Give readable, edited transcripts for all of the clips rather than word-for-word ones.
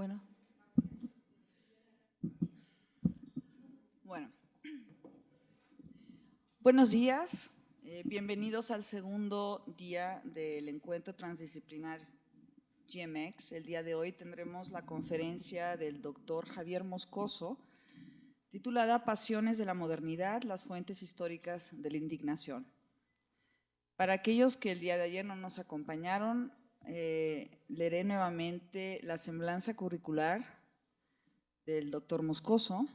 Bueno. Bueno. Buenos días. Bienvenidos al segundo día del encuentro transdisciplinar GMX. El día de hoy tendremos la conferencia del doctor Javier Moscoso, titulada Pasiones de la modernidad, las fuentes históricas de la indignación. Para aquellos que el día de ayer no nos acompañaron, leeré nuevamente la semblanza curricular del doctor Moscoso,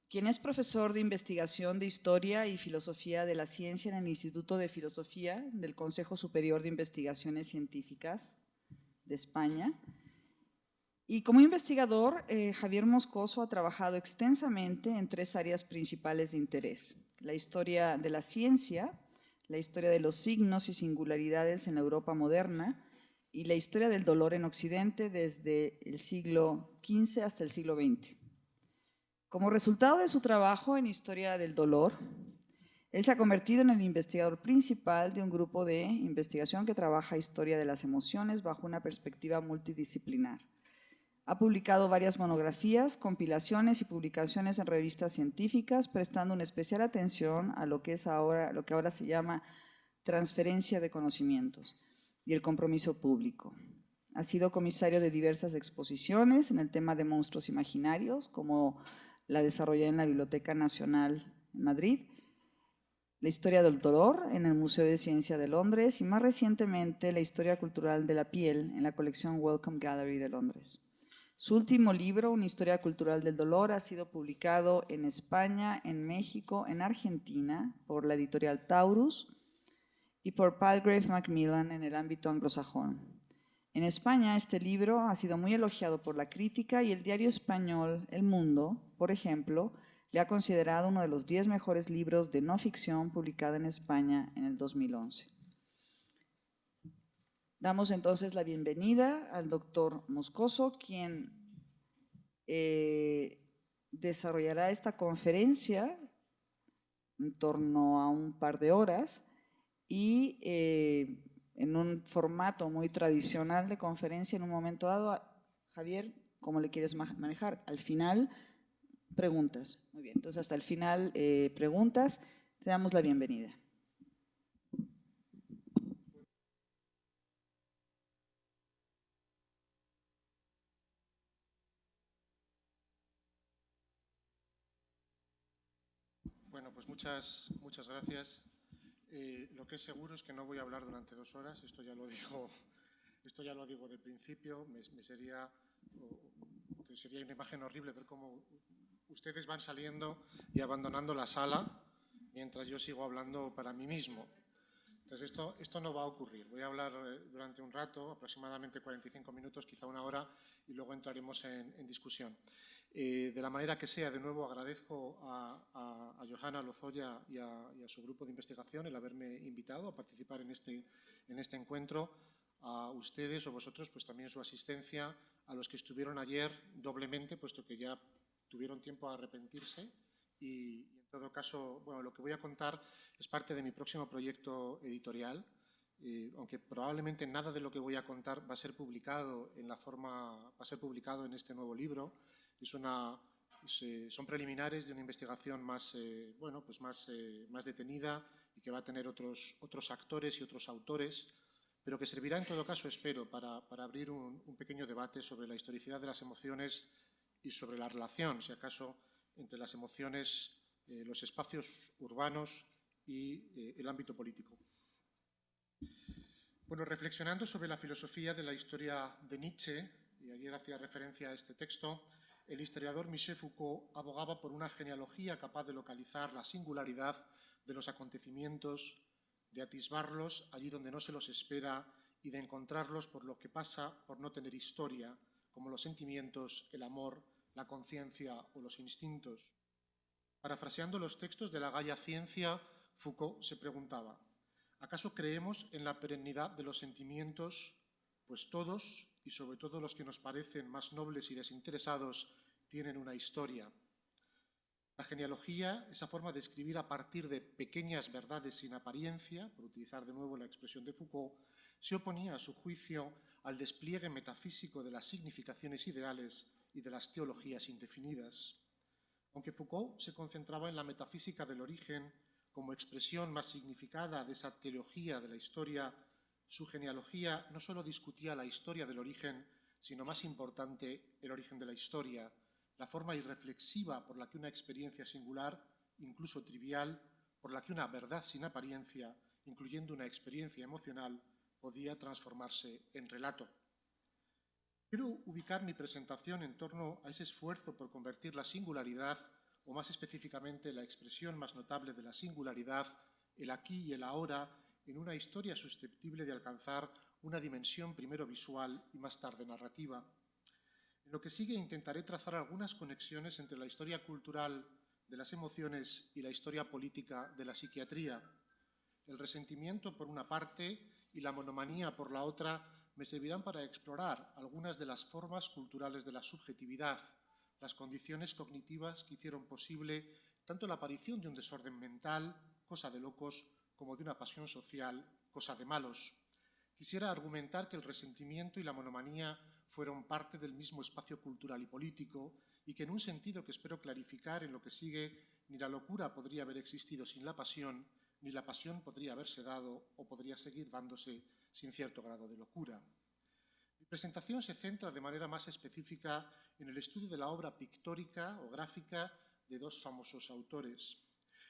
quien es profesor de investigación de Historia y Filosofía de la Ciencia en el Instituto de Filosofía del Consejo Superior de Investigaciones Científicas de España. Y como investigador, Javier Moscoso ha trabajado extensamente en tres áreas principales de interés: la historia de la ciencia, la historia de los signos y singularidades en la Europa moderna y la historia del dolor en Occidente desde el siglo XV hasta el siglo XX. Como resultado de su trabajo en historia del dolor, él se ha convertido en el investigador principal de un grupo de investigación que trabaja historia de las emociones bajo una perspectiva multidisciplinar. Ha publicado varias monografías, compilaciones y publicaciones en revistas científicas, prestando una especial atención a lo que ahora se llama transferencia de conocimientos y el compromiso público. Ha sido comisario de diversas exposiciones en el tema de monstruos imaginarios, como la desarrollada en la Biblioteca Nacional en Madrid, la historia del dolor en el Museo de Ciencia de Londres y más recientemente la historia cultural de la piel en la colección Wellcome Gallery de Londres. Su último libro, Una historia cultural del dolor, ha sido publicado en España, en México, en Argentina, por la editorial Taurus y por Palgrave Macmillan en el ámbito anglosajón. En España, este libro ha sido muy elogiado por la crítica y el diario español El Mundo, por ejemplo, le ha considerado uno de los 10 mejores libros de no ficción publicado en España en el 2011. Damos entonces la bienvenida al doctor Moscoso, quien desarrollará esta conferencia en torno a un par de horas y en un formato muy tradicional de conferencia en un momento dado. Javier, ¿cómo le quieres manejar? Al final, preguntas. Muy bien, entonces hasta el final preguntas. Te damos la bienvenida. Bueno, pues muchas gracias. Lo que es seguro es que no voy a hablar durante 2 horas, esto ya lo digo de principio. Sería una imagen horrible ver cómo ustedes van saliendo y abandonando la sala mientras yo sigo hablando para mí mismo. Entonces esto no va a ocurrir. Voy a hablar durante un rato, aproximadamente 45 minutos, quizá 1 hora, y luego entraremos en discusión. De la manera que sea, de nuevo agradezco a Johanna Lozoya y a su grupo de investigación el haberme invitado a participar en este encuentro, a ustedes o vosotros pues también su asistencia, a los que estuvieron ayer doblemente, puesto que ya tuvieron tiempo a arrepentirse y en todo caso, bueno, lo que voy a contar es parte de mi próximo proyecto editorial, aunque probablemente nada de lo que voy a contar va a ser publicado en este nuevo libro. Son preliminares de una investigación más detenida y que va a tener otros actores y otros autores, pero que servirá en todo caso, espero, para abrir un pequeño debate sobre la historicidad de las emociones y sobre la relación, si acaso, entre las emociones, los espacios urbanos y el ámbito político. Bueno, reflexionando sobre la filosofía de la historia de Nietzsche, y ayer hacía referencia a este texto, el historiador Michel Foucault abogaba por una genealogía capaz de localizar la singularidad de los acontecimientos, de atisbarlos allí donde no se los espera y de encontrarlos por lo que pasa por no tener historia, como los sentimientos, el amor, la conciencia o los instintos. Parafraseando los textos de la Gaia Ciencia, Foucault se preguntaba: ¿acaso creemos en la perennidad de los sentimientos? Pues todos, y sobre todo los que nos parecen más nobles y desinteresados, tienen una historia. La genealogía, esa forma de escribir a partir de pequeñas verdades sin apariencia, por utilizar de nuevo la expresión de Foucault, se oponía a su juicio al despliegue metafísico de las significaciones ideales y de las teologías indefinidas. Aunque Foucault se concentraba en la metafísica del origen como expresión más significada de esa teología de la historia, su genealogía no solo discutía la historia del origen, sino más importante, el origen de la historia, la forma irreflexiva por la que una experiencia singular, incluso trivial, por la que una verdad sin apariencia, incluyendo una experiencia emocional, podía transformarse en relato. Quiero ubicar mi presentación en torno a ese esfuerzo por convertir la singularidad, o más específicamente la expresión más notable de la singularidad, el aquí y el ahora, en una historia susceptible de alcanzar una dimensión primero visual y más tarde narrativa. En lo que sigue intentaré trazar algunas conexiones entre la historia cultural de las emociones y la historia política de la psiquiatría. El resentimiento por una parte y la monomanía por la otra me servirán para explorar algunas de las formas culturales de la subjetividad, las condiciones cognitivas que hicieron posible tanto la aparición de un desorden mental, cosa de locos, como de una pasión social, cosa de malos. Quisiera argumentar que el resentimiento y la monomanía fueron parte del mismo espacio cultural y político y que en un sentido que espero clarificar en lo que sigue, ni la locura podría haber existido sin la pasión, ni la pasión podría haberse dado o podría seguir dándose sin cierto grado de locura. Mi presentación se centra de manera más específica en el estudio de la obra pictórica o gráfica de dos famosos autores.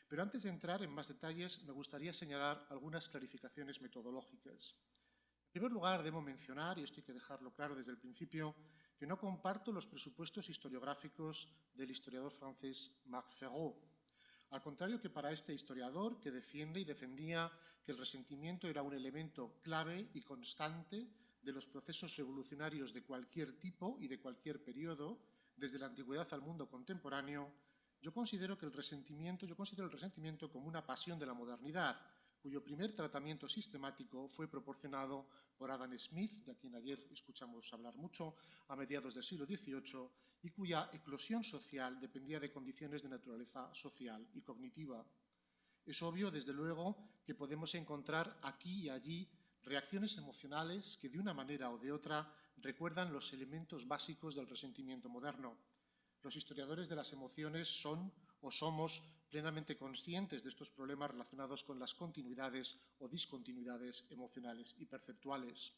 Pero antes de entrar en más detalles, me gustaría señalar algunas clarificaciones metodológicas. En primer lugar, debo mencionar, y esto hay que dejarlo claro desde el principio, que no comparto los presupuestos historiográficos del historiador francés Marc Ferraud. Al contrario que para este historiador, que defiende y defendía que el resentimiento era un elemento clave y constante de los procesos revolucionarios de cualquier tipo y de cualquier periodo, desde la antigüedad al mundo contemporáneo, yo considero el resentimiento como una pasión de la modernidad, cuyo primer tratamiento sistemático fue proporcionado por Adam Smith, de quien ayer escuchamos hablar mucho, a mediados del siglo XVIII, y cuya eclosión social dependía de condiciones de naturaleza social y cognitiva. Es obvio, desde luego, que podemos encontrar aquí y allí reacciones emocionales que, de una manera o de otra, recuerdan los elementos básicos del resentimiento moderno. Los historiadores de las emociones son o somos plenamente conscientes de estos problemas relacionados con las continuidades o discontinuidades emocionales y perceptuales.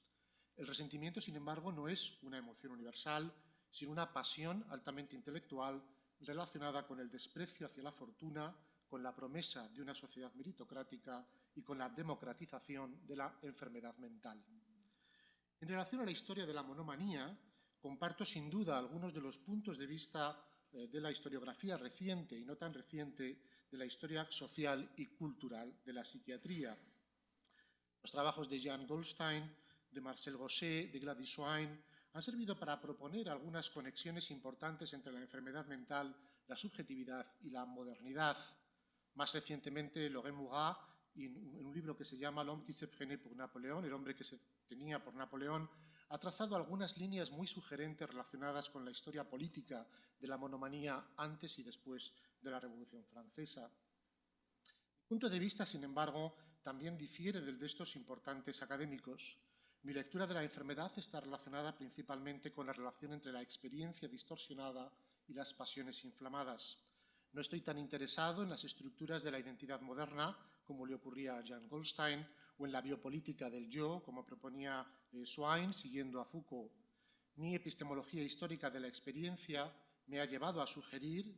El resentimiento, sin embargo, no es una emoción universal, sino una pasión altamente intelectual relacionada con el desprecio hacia la fortuna, con la promesa de una sociedad meritocrática y con la democratización de la enfermedad mental. En relación a la historia de la monomanía, comparto sin duda algunos de los puntos de vista de la historiografía reciente y no tan reciente de la historia social y cultural de la psiquiatría. Los trabajos de Jean Goldstein, de Marcel Gauchet, de Gladys Wein han servido para proponer algunas conexiones importantes entre la enfermedad mental, la subjetividad y la modernidad. Más recientemente, Laurent Murat, en un libro que se llama L'homme qui se prenait pour Napoléon, el hombre que se tenía por Napoleón, ha trazado algunas líneas muy sugerentes relacionadas con la historia política de la monomanía antes y después de la Revolución Francesa. Mi punto de vista, sin embargo, también difiere del de estos importantes académicos. Mi lectura de la enfermedad está relacionada principalmente con la relación entre la experiencia distorsionada y las pasiones inflamadas. No estoy tan interesado en las estructuras de la identidad moderna, como le ocurría a Jean Goldstein, o en la biopolítica del yo, como proponía Swain, siguiendo a Foucault. Mi epistemología histórica de la experiencia me ha llevado a sugerir,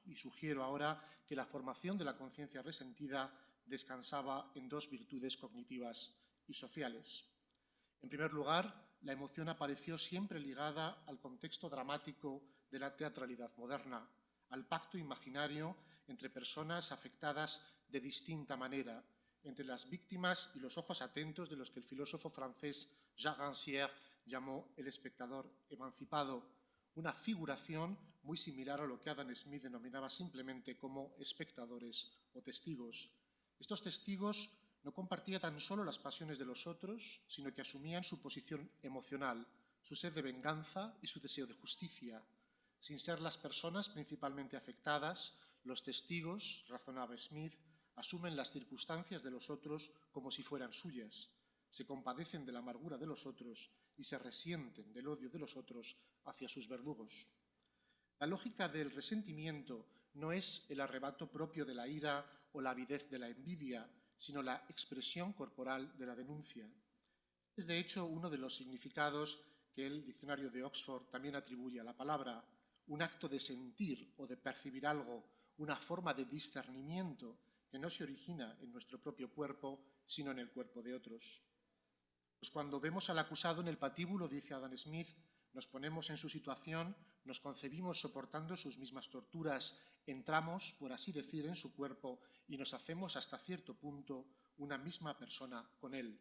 y sugiero ahora, que la formación de la conciencia resentida descansaba en dos virtudes cognitivas y sociales. En primer lugar, la emoción apareció siempre ligada al contexto dramático de la teatralidad moderna, al pacto imaginario entre personas afectadas de distinta manera, entre las víctimas y los ojos atentos de los que el filósofo francés Jacques Rancière llamó el espectador emancipado, una figuración muy similar a lo que Adam Smith denominaba simplemente como espectadores o testigos. Estos testigos no compartían tan solo las pasiones de los otros, sino que asumían su posición emocional, su sed de venganza y su deseo de justicia. Sin ser las personas principalmente afectadas, los testigos, razonaba Smith, asumen las circunstancias de los otros como si fueran suyas. se compadecen de la amargura de los otros y se resienten del odio de los otros hacia sus verdugos. La lógica del resentimiento no es el arrebato propio de la ira o la avidez de la envidia, sino la expresión corporal de la denuncia. Es de hecho uno de los significados que el diccionario de Oxford también atribuye a la palabra, un acto de sentir o de percibir algo, una forma de discernimiento que no se origina en nuestro propio cuerpo, sino en el cuerpo de otros. Pues cuando vemos al acusado en el patíbulo, dice Adam Smith, nos ponemos en su situación, nos concebimos soportando sus mismas torturas, entramos, por así decir, en su cuerpo y nos hacemos hasta cierto punto una misma persona con él.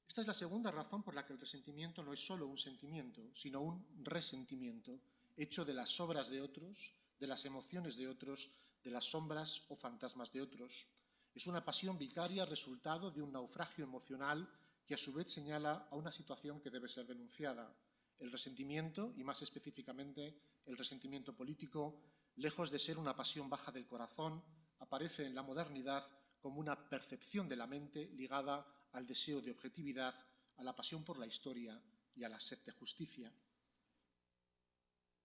Esta es la segunda razón por la que el resentimiento no es solo un sentimiento, sino un resentimiento, hecho de las obras de otros, de las emociones de otros, de las sombras o fantasmas de otros. Es una pasión vicaria resultado de un naufragio emocional que a su vez señala a una situación que debe ser denunciada. El resentimiento, y más específicamente el resentimiento político, lejos de ser una pasión baja del corazón, aparece en la modernidad como una percepción de la mente ligada al deseo de objetividad, a la pasión por la historia y a la sed de justicia.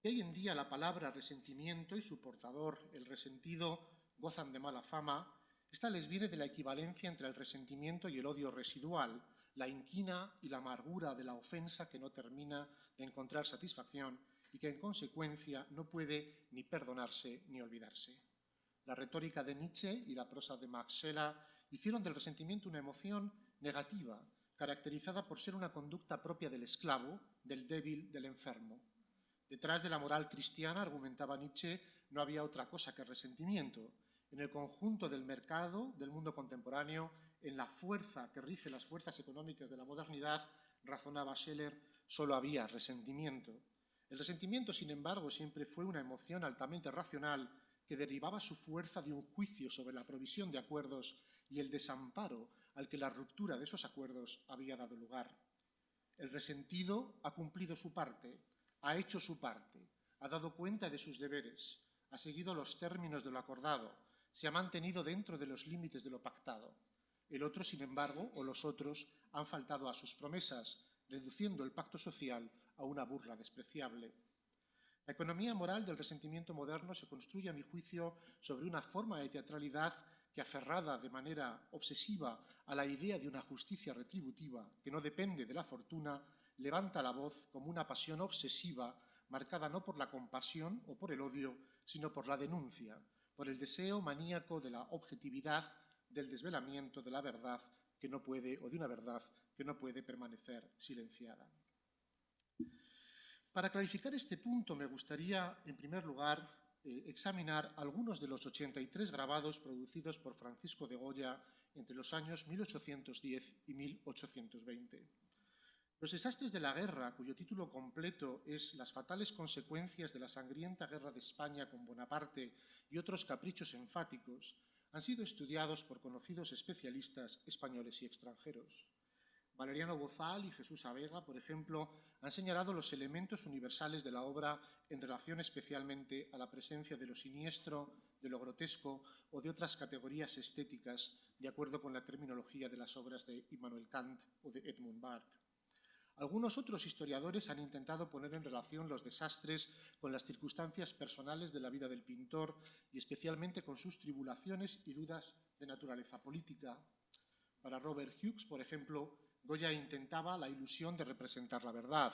Hoy en día la palabra resentimiento y su portador, el resentido, gozan de mala fama. Esta les viene de la equivalencia entre el resentimiento y el odio residual, la inquina y la amargura de la ofensa que no termina de encontrar satisfacción y que en consecuencia no puede ni perdonarse ni olvidarse. La retórica de Nietzsche y la prosa de Max Scheler hicieron del resentimiento una emoción negativa, caracterizada por ser una conducta propia del esclavo, del débil, del enfermo. Detrás de la moral cristiana, argumentaba Nietzsche, no había otra cosa que resentimiento. En el conjunto del mercado, del mundo contemporáneo, en la fuerza que rige las fuerzas económicas de la modernidad, razonaba Scheler, solo había resentimiento. El resentimiento, sin embargo, siempre fue una emoción altamente racional que derivaba su fuerza de un juicio sobre la provisión de acuerdos y el desamparo al que la ruptura de esos acuerdos había dado lugar. El resentido ha cumplido su parte, ha hecho su parte, ha dado cuenta de sus deberes, ha seguido los términos de lo acordado, se ha mantenido dentro de los límites de lo pactado. El otro, sin embargo, o los otros, han faltado a sus promesas, reduciendo el pacto social a una burla despreciable. La economía moral del resentimiento moderno se construye, a mi juicio, sobre una forma de teatralidad que, aferrada de manera obsesiva a la idea de una justicia retributiva que no depende de la fortuna, levanta la voz como una pasión obsesiva marcada no por la compasión o por el odio, sino por la denuncia, por el deseo maníaco de la objetividad, del desvelamiento de la verdad que no puede, o de una verdad que no puede permanecer silenciada. Para clarificar este punto me gustaría, en primer lugar, examinar algunos de los 83 grabados producidos por Francisco de Goya entre los años 1810 y 1820. Los desastres de la guerra, cuyo título completo es Las fatales consecuencias de la sangrienta guerra de España con Bonaparte y otros caprichos enfáticos, han sido estudiados por conocidos especialistas españoles y extranjeros. Valeriano Bozal y Jesús Abega, por ejemplo, han señalado los elementos universales de la obra en relación especialmente a la presencia de lo siniestro, de lo grotesco o de otras categorías estéticas, de acuerdo con la terminología de las obras de Immanuel Kant o de Edmund Burke. Algunos otros historiadores han intentado poner en relación los desastres con las circunstancias personales de la vida del pintor y especialmente con sus tribulaciones y dudas de naturaleza política. Para Robert Hughes, por ejemplo, Goya intentaba la ilusión de representar la verdad.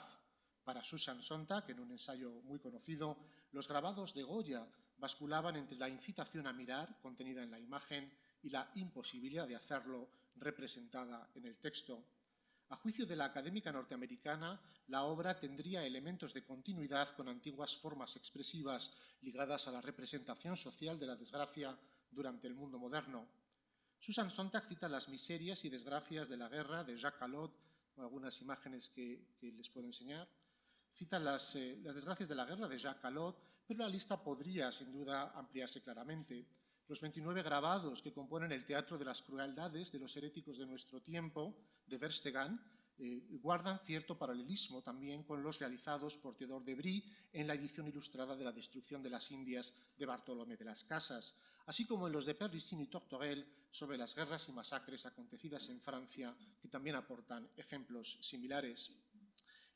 Para Susan Sontag, en un ensayo muy conocido, los grabados de Goya basculaban entre la incitación a mirar, contenida en la imagen, y la imposibilidad de hacerlo, representada en el texto. A juicio de la académica norteamericana, la obra tendría elementos de continuidad con antiguas formas expresivas ligadas a la representación social de la desgracia durante el mundo moderno. Susan Sontag cita las miserias y desgracias de la guerra de Jacques Callot, algunas imágenes que les puedo enseñar. Cita las desgracias de la guerra de Jacques Callot, pero la lista podría, sin duda, ampliarse claramente. Los 29 grabados que componen el Teatro de las Crueldades de los heréticos de nuestro tiempo, de Verstegan, guardan cierto paralelismo también con los realizados por Théodore de Bry en la edición ilustrada de La destrucción de las Indias de Bartolomé de las Casas, así como en los de Perlicin y Tortorel sobre las guerras y masacres acontecidas en Francia, que también aportan ejemplos similares.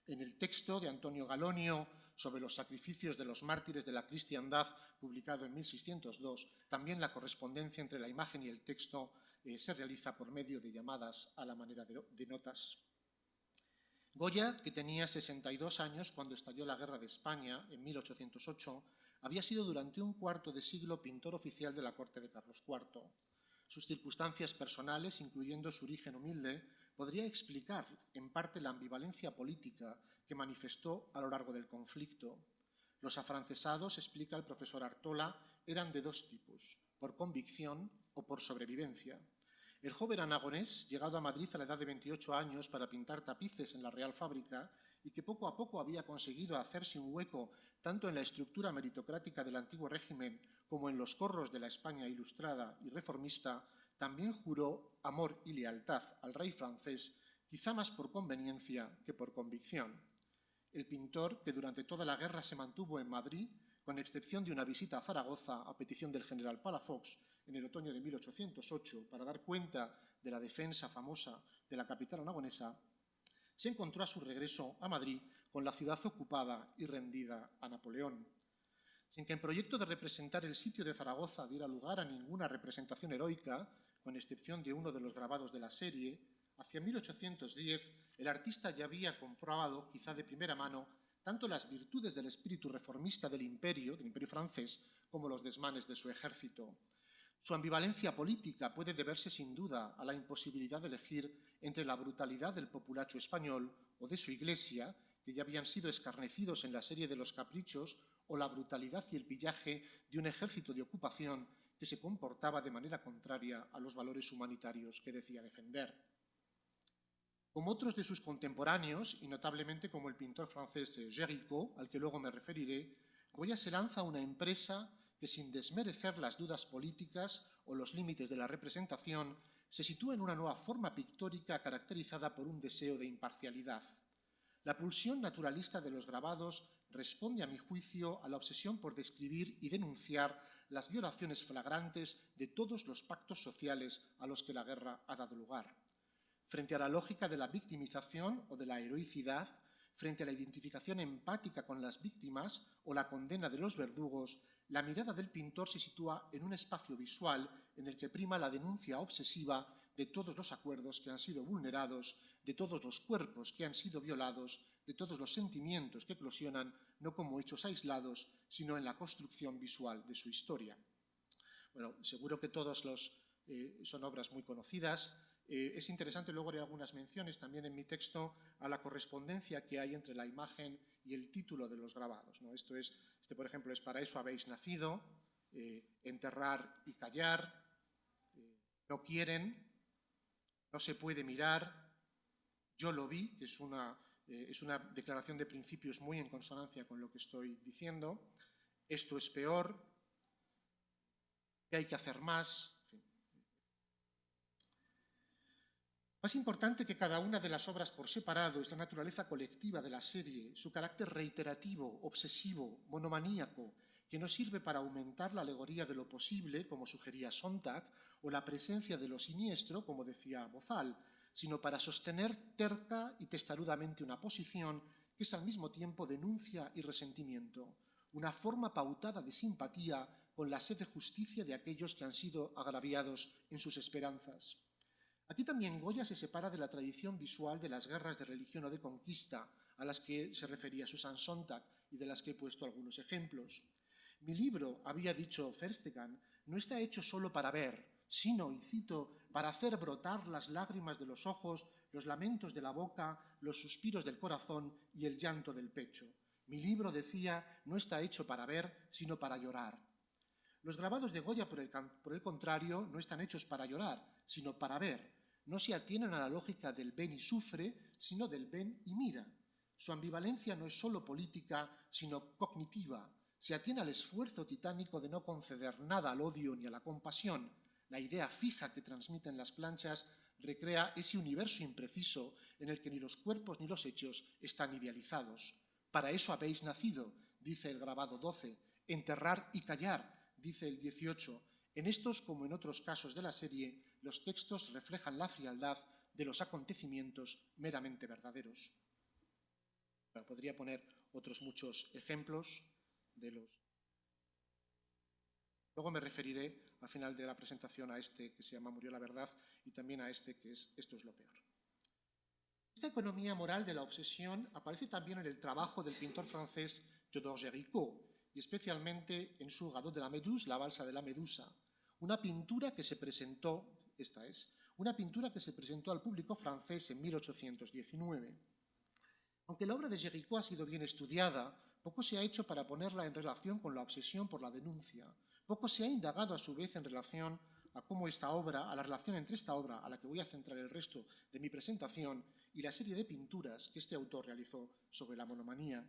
En el texto de Antonio Galonio sobre los sacrificios de los mártires de la cristiandad, publicado en 1602, también la correspondencia entre la imagen y el texto se realiza por medio de llamadas a la manera de notas. Goya, que tenía 62 años cuando estalló la Guerra de España en 1808, había sido durante un cuarto de siglo pintor oficial de la corte de Carlos IV. Sus circunstancias personales, incluyendo su origen humilde, podría explicar en parte la ambivalencia política que manifestó a lo largo del conflicto. Los afrancesados, explica el profesor Artola, eran de dos tipos, por convicción o por sobrevivencia. El joven aragonés, llegado a Madrid a la edad de 28 años para pintar tapices en la Real Fábrica y que poco a poco había conseguido hacerse un hueco tanto en la estructura meritocrática del antiguo régimen como en los corros de la España ilustrada y reformista, también juró amor y lealtad al rey francés, quizá más por conveniencia que por convicción. El pintor, que durante toda la guerra se mantuvo en Madrid, con excepción de una visita a Zaragoza a petición del general Palafox en el otoño de 1808 para dar cuenta de la defensa famosa de la capital aragonesa, se encontró a su regreso a Madrid con la ciudad ocupada y rendida a Napoleón. Sin que el proyecto de representar el sitio de Zaragoza diera lugar a ninguna representación heroica, con excepción de uno de los grabados de la serie, hacia 1810 el artista ya había comprobado, quizá de primera mano, tanto las virtudes del espíritu reformista del imperio francés, como los desmanes de su ejército. Su ambivalencia política puede deberse sin duda a la imposibilidad de elegir entre la brutalidad del populacho español o de su iglesia, que ya habían sido escarnecidos en la serie de los caprichos, o la brutalidad y el pillaje de un ejército de ocupación que se comportaba de manera contraria a los valores humanitarios que decía defender. Como otros de sus contemporáneos, y notablemente como el pintor francés Géricault, al que luego me referiré, Goya se lanza a una empresa que, sin desmerecer las dudas políticas o los límites de la representación, se sitúa en una nueva forma pictórica caracterizada por un deseo de imparcialidad. La pulsión naturalista de los grabados responde, a mi juicio, a la obsesión por describir y denunciar las violaciones flagrantes de todos los pactos sociales a los que la guerra ha dado lugar. Frente a la lógica de la victimización o de la heroicidad, frente a la identificación empática con las víctimas o la condena de los verdugos, la mirada del pintor se sitúa en un espacio visual en el que prima la denuncia obsesiva de todos los acuerdos que han sido vulnerados, de todos los cuerpos que han sido violados, de todos los sentimientos que eclosionan no como hechos aislados, sino en la construcción visual de su historia. Bueno, seguro que todos son obras muy conocidas. Es interesante, luego haré algunas menciones también en mi texto a la correspondencia que hay entre la imagen y el título de los grabados, ¿no? Este, por ejemplo, es Para eso habéis nacido, Enterrar y callar, No quieren, No se puede mirar, Yo lo vi, que es una declaración de principios muy en consonancia con lo que estoy diciendo, Esto es peor, ¿Qué hay que hacer más? Más importante que cada una de las obras por separado es la naturaleza colectiva de la serie, su carácter reiterativo, obsesivo, monomaníaco, que no sirve para aumentar la alegoría de lo posible, como sugería Sontag, o la presencia de lo siniestro, como decía Bozal, sino para sostener terca y testarudamente una posición que es al mismo tiempo denuncia y resentimiento, una forma pautada de simpatía con la sed de justicia de aquellos que han sido agraviados en sus esperanzas. Aquí también Goya se separa de la tradición visual de las guerras de religión o de conquista, a las que se refería Susan Sontag y de las que he puesto algunos ejemplos. Mi libro, había dicho Verstegan, no está hecho solo para ver, sino, y cito, para hacer brotar las lágrimas de los ojos, los lamentos de la boca, los suspiros del corazón y el llanto del pecho. Mi libro, decía, no está hecho para ver, sino para llorar. Los grabados de Goya, por el contrario, no están hechos para llorar, sino para ver. No se atienen a la lógica del ven y sufre, sino del ven y mira. Su ambivalencia no es solo política, sino cognitiva. Se atiene al esfuerzo titánico de no conceder nada al odio ni a la compasión, la idea fija que transmiten las planchas recrea ese universo impreciso en el que ni los cuerpos ni los hechos están idealizados. Para eso habéis nacido, dice el grabado 12, enterrar y callar, dice el 18. En estos, como en otros casos de la serie, los textos reflejan la frialdad de los acontecimientos meramente verdaderos. Bueno, podría poner otros muchos ejemplos de los... Luego me referiré al final de la presentación a este que se llama Murió la verdad y también a este que es Esto es lo peor. Esta economía moral de la obsesión aparece también en el trabajo del pintor francés Théodore Géricault y especialmente en su Gadot de la Méduse, la balsa de la Medusa, una pintura que se presentó, una pintura que se presentó al público francés en 1819. Aunque la obra de Géricault ha sido bien estudiada, poco se ha hecho para ponerla en relación con la obsesión por la denuncia. Poco se ha indagado a su vez en relación a cómo a la relación entre esta obra, a la que voy a centrar el resto de mi presentación, y la serie de pinturas que este autor realizó sobre la monomanía.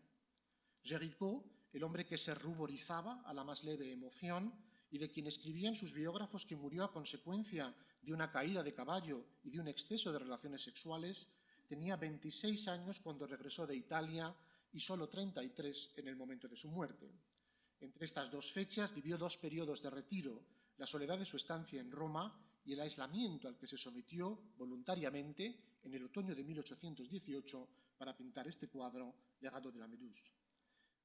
Géricault, el hombre que se ruborizaba a la más leve emoción y de quien escribían sus biógrafos que murió a consecuencia de una caída de caballo y de un exceso de relaciones sexuales, tenía 26 años cuando regresó de Italia y solo 33 en el momento de su muerte. Entre estas dos fechas vivió dos periodos de retiro, la soledad de su estancia en Roma y el aislamiento al que se sometió voluntariamente en el otoño de 1818 para pintar este cuadro, Legado de la Méduse.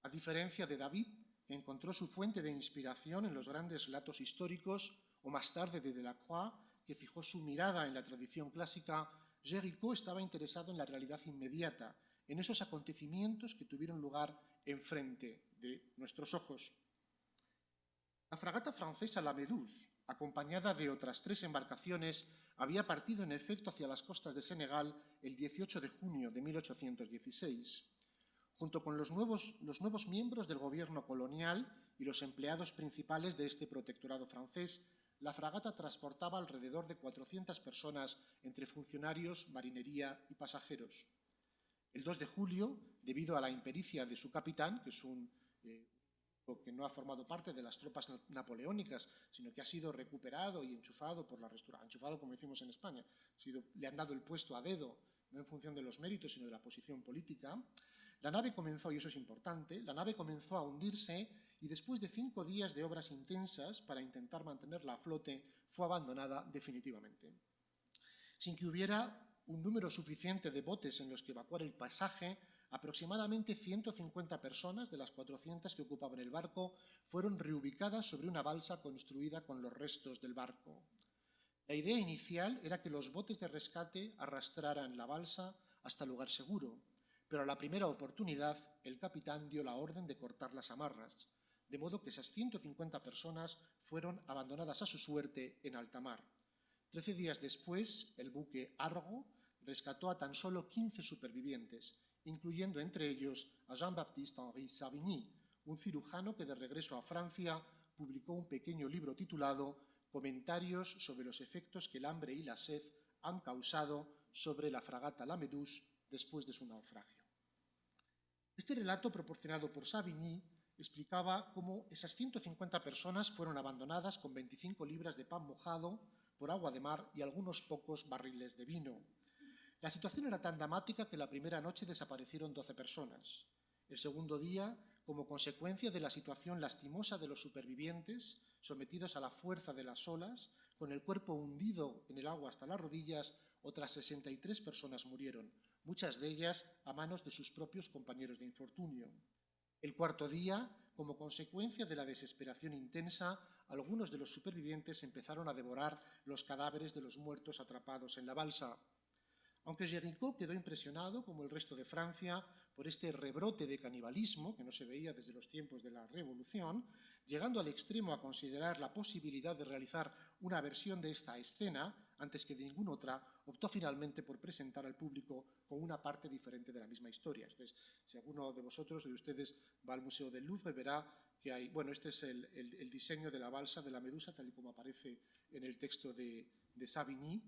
A diferencia de David, que encontró su fuente de inspiración en los grandes relatos históricos, o más tarde de Delacroix, que fijó su mirada en la tradición clásica, Géricault estaba interesado en la realidad inmediata, en esos acontecimientos que tuvieron lugar enfrente de nuestros ojos. La fragata francesa La Méduse, acompañada de otras 3 embarcaciones, había partido en efecto hacia las costas de Senegal el 18 de junio de 1816. Junto con los nuevos miembros del gobierno colonial y los empleados principales de este protectorado francés, la fragata transportaba alrededor de 400 personas entre funcionarios, marinería y pasajeros. El 2 de julio, debido a la impericia de su capitán, que es que no ha formado parte de las tropas napoleónicas, sino que ha sido recuperado y enchufado por la restauración, enchufado como decimos en España, le han dado el puesto a dedo, no en función de los méritos, sino de la posición política. La nave comenzó, y eso es importante, la nave comenzó a hundirse y después de 5 días de obras intensas para intentar mantenerla a flote, fue abandonada definitivamente. Sin que hubiera un número suficiente de botes en los que evacuar el pasaje, aproximadamente 150 personas de las 400 que ocupaban el barco fueron reubicadas sobre una balsa construida con los restos del barco. La idea inicial era que los botes de rescate arrastraran la balsa hasta el lugar seguro, pero a la primera oportunidad el capitán dio la orden de cortar las amarras, de modo que esas 150 personas fueron abandonadas a su suerte en alta mar. 13 días después, el buque Argo rescató a tan solo 15 supervivientes, incluyendo entre ellos a Jean-Baptiste Henri Savigny, un cirujano que de regreso a Francia publicó un pequeño libro titulado Comentarios sobre los efectos que el hambre y la sed han causado sobre la fragata La Méduse después de su naufragio. Este relato, proporcionado por Savigny, explicaba cómo esas 150 personas fueron abandonadas con 25 libras de pan mojado por agua de mar y algunos pocos barriles de vino. La situación era tan dramática que la primera noche desaparecieron 12 personas. El segundo día, como consecuencia de la situación lastimosa de los supervivientes, sometidos a la fuerza de las olas, con el cuerpo hundido en el agua hasta las rodillas, otras 63 personas murieron, muchas de ellas a manos de sus propios compañeros de infortunio. El cuarto día, como consecuencia de la desesperación intensa, algunos de los supervivientes empezaron a devorar los cadáveres de los muertos atrapados en la balsa. Aunque Géricault quedó impresionado, como el resto de Francia, por este rebrote de canibalismo que no se veía desde los tiempos de la Revolución, llegando al extremo a considerar la posibilidad de realizar una versión de esta escena, antes que de ninguna otra, optó finalmente por presentar al público con una parte diferente de la misma historia. Entonces, si alguno de vosotros, de ustedes, va al Museo del Louvre, verá que hay, bueno, este es el diseño de la balsa de la Medusa, tal y como aparece en el texto de Savigny.